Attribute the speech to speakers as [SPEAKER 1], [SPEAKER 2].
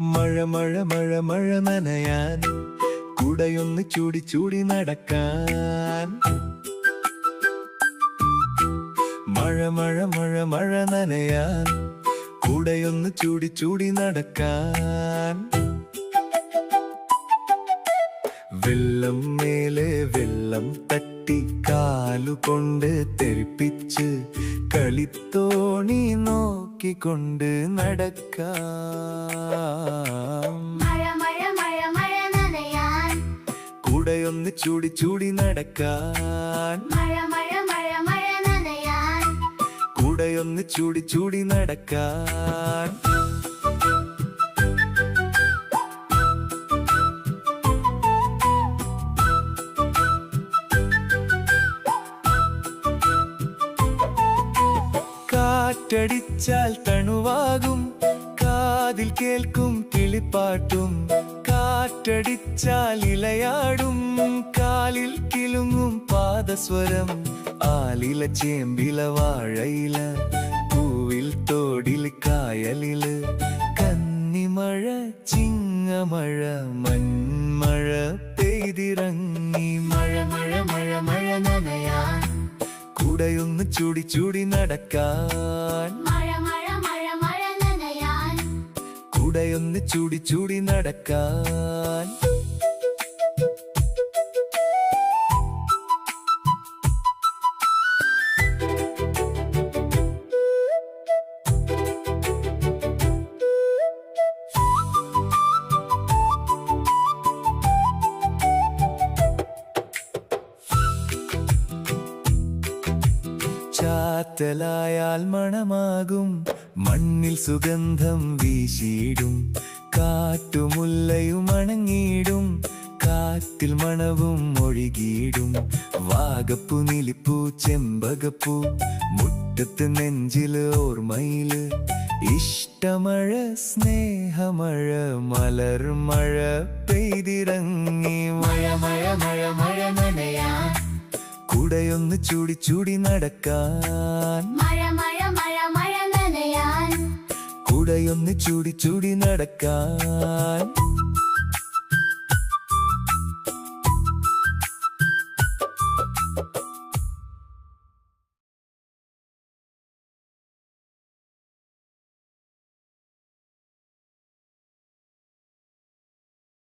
[SPEAKER 1] മഴ മഴ മഴ മഴ നനയാൻ കുടയൊന്ന് ചൂടി ചൂടി നടക്കാൻ. മഴ മഴ മഴ മഴ നനയാൻ കുടയൊന്ന് ചൂടി ചൂടി നടക്കാൻ. വെള്ളം മേലെ വെള്ളം തട്ടി കാലുകൊണ്ട് തെറിപ്പിച്ച് കളിത്തോണി നോക്കിക്കൊണ്ട് നടക്കാം.
[SPEAKER 2] മഴ മഴ മഴ മഴ നനയാൻ
[SPEAKER 1] കുടയൊന്ന് ചൂടി ചൂടി നടക്കാൻ.
[SPEAKER 2] മഴ മഴ മഴ മഴ നനയാൻ
[SPEAKER 1] കുടയൊന്ന് ചൂടി ചൂടി നടക്കാൻ. കാറ്റടിച്ചാൽ തണുവാകും കാതിൽ കേൾക്കും കിളിപ്പാട്ടും. കാറ്റടിച്ചാൽ ഇലയാടും കാലിൽ കിലുങ്ങും പാദസ്വരം. ആലില ചേമ്പില വാഴയില പൂവിൽ തോടിൽ കായലില് കന്നിമഴ ചിങ്ങമഴ മൺമഴ പെയ്തിറങ്ങി. മഴ മഴ മഴ മഴ നനയാൻ കുടയൊന്ന് ചൂടി ചൂടി നടക്കാൻ.
[SPEAKER 2] മഴ മഴ മഴ മഴ നനയാൻ
[SPEAKER 1] കുടയൊന്ന് ചൂടി ചൂടി നടക്കാൻ. ചാറ്റലായാൽ മണമാകും മണ്ണിൽ സുഗന്ധം വീശിയിടും. കാറ്റുമുല്ലയും അണങ്ങിയിടും കാറ്റിൽ മണവും ഒഴുകിയിടും. വാഗപ്പൂ നിലിപ്പൂ ചെമ്പകപ്പൂ മുറ്റത്ത് നെഞ്ചില് ഓർമ്മയില്. ഇഷ്ടമഴ സ്നേഹമഴ മലർമഴ പെയ്തിറങ്ങി. മഴ മഴ മഴ മഴ നനയാൻ കുടയൊന്ന് ചൂടി ചൂടി നടക്കാൻ.
[SPEAKER 2] മഴ മഴ മഴ മഴ നനയാൻ
[SPEAKER 1] കുടയൊന്ന് ചൂടി ചൂടി നടക്കാൻ.